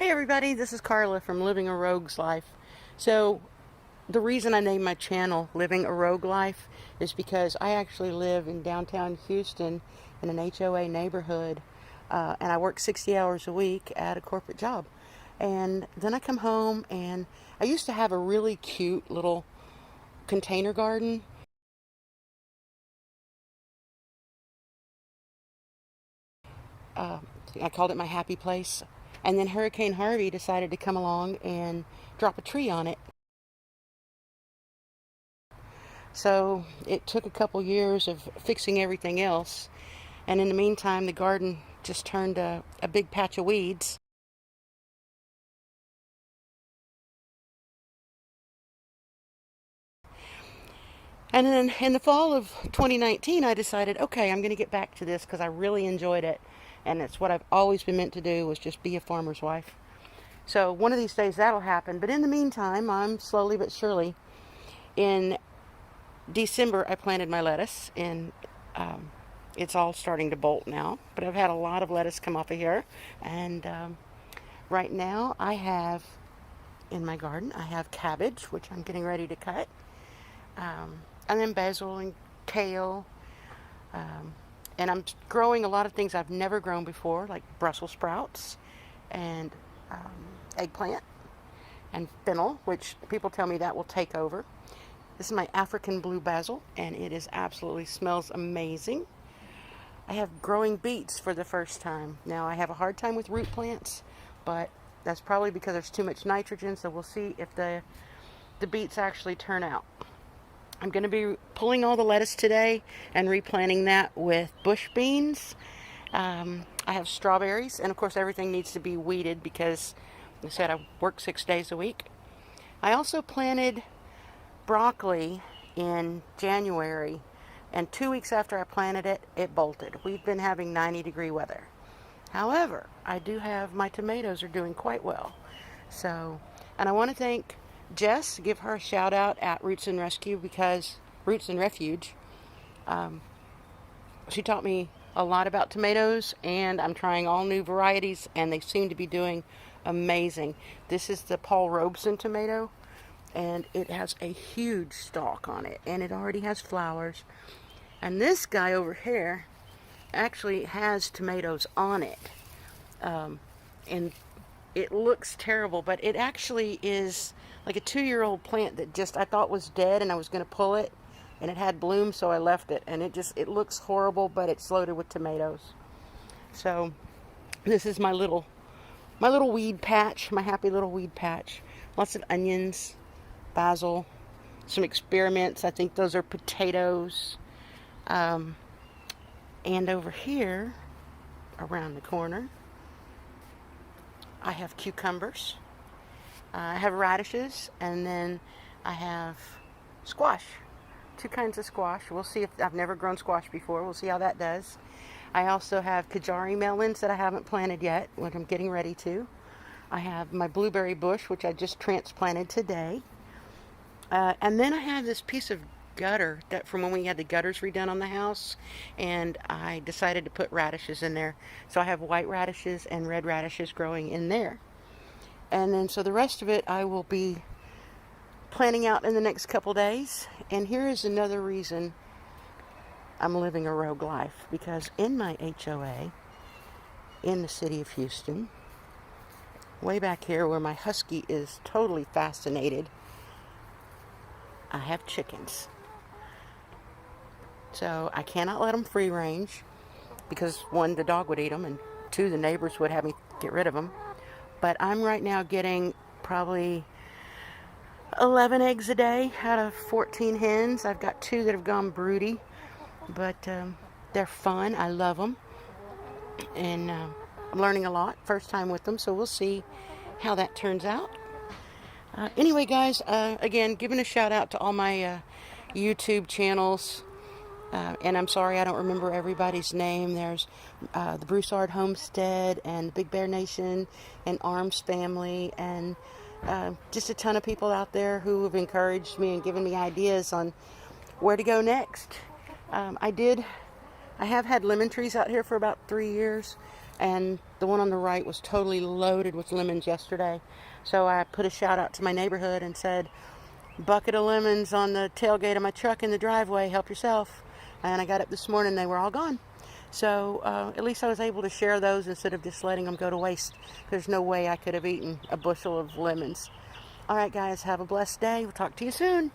Hey everybody, this is Carla from Living a Rogue's Life. So, the reason I named my channel Living a Rogue Life is because I actually live in downtown Houston in an HOA neighborhood, and I work 60 hours a week at a corporate job. And then I come home, and I used to have a really cute little container garden. I called it my happy place. And then Hurricane Harvey decided to come along and drop a tree on it. So it took a couple years of fixing everything else. And in the meantime, the garden just turned a big patch of weeds. And then in the fall of 2019, I decided, okay, I'm going to get back to this because I really enjoyed it. And it's what I've always been meant to do, was just be a farmer's wife. So one of these days that'll happen. But in the meantime, I'm slowly but surely. In December, I planted my lettuce, and it's all starting to bolt now. But I've had a lot of lettuce come off of here. And right now I have, in my garden, I have cabbage, which I'm getting ready to cut. And then basil and kale. And I'm growing a lot of things I've never grown before, like Brussels sprouts and eggplant and fennel, which people tell me that will take over. This is my African blue basil, and it is absolutely smells amazing. I have growing beets for the first time. Now, I have a hard time with root plants, but that's probably because there's too much nitrogen, so we'll see if the beets actually turn out. I'm going to be pulling all the lettuce today and replanting that with bush beans. I have strawberries, and of course everything needs to be weeded because, like I said, I work 6 days a week. I also planted broccoli in January, and 2 weeks after I planted it, it bolted. We've been having 90-degree weather. However, I do have, my tomatoes are doing quite well. So, and I want to thank Jess, give her a shout out at Roots and Rescue, because Roots and Refuge. She taught me a lot about tomatoes, and I'm trying all new varieties, and they seem to be doing amazing. This is the Paul Robeson tomato, and it has a huge stalk on it, and it already has flowers. And this guy over here actually has tomatoes on it, and it looks terrible, but it actually is like a 2-year-old plant that just I thought was dead, and I was going to pull it, and it had bloom, so I left it, and it looks horrible, but it's loaded with tomatoes. So this is my little weed patch, my happy little weed patch. Lots of onions, basil, some experiments. I think those are potatoes. And over here, around the corner, I have cucumbers. I have radishes, and then I have squash. 2 kinds of squash. We'll see if I've never grown squash before. We'll see how that does. I also have Kajari melons that I haven't planted yet, but I'm getting ready to. I have my blueberry bush, which I just transplanted today. And then I have this piece of gutter that from when we had the gutters redone on the house, and I decided to put radishes in there. So I have white radishes and red radishes growing in there. And then so the rest of it I will be planning out in the next couple days. And here is another reason I'm living a rogue life, because in my HOA in the city of Houston, way back here where my husky is totally fascinated, I have chickens. So I cannot let them free range because 1, the dog would eat them, and 2, the neighbors would have me get rid of them. But I'm right now getting probably 11 eggs a day out of 14 hens. I've got 2 that have gone broody, but they're fun. I love them, and I'm learning a lot. First time with them, so we'll see how that turns out. Anyway, guys, again, giving a shout out to all my YouTube channels. And I'm sorry I don't remember everybody's name. There's the Broussard Homestead and Big Bear Nation and Arms Family, and just a ton of people out there who have encouraged me and given me ideas on where to go next. I have had lemon trees out here for about 3 years, and the one on the right was totally loaded with lemons yesterday. So I put a shout out to my neighborhood and said, bucket of lemons on the tailgate of my truck in the driveway, help yourself. And I got up this morning, they were all gone. So at least I was able to share those instead of just letting them go to waste. There's no way I could have eaten a bushel of lemons. All right, guys, have a blessed day. We'll talk to you soon.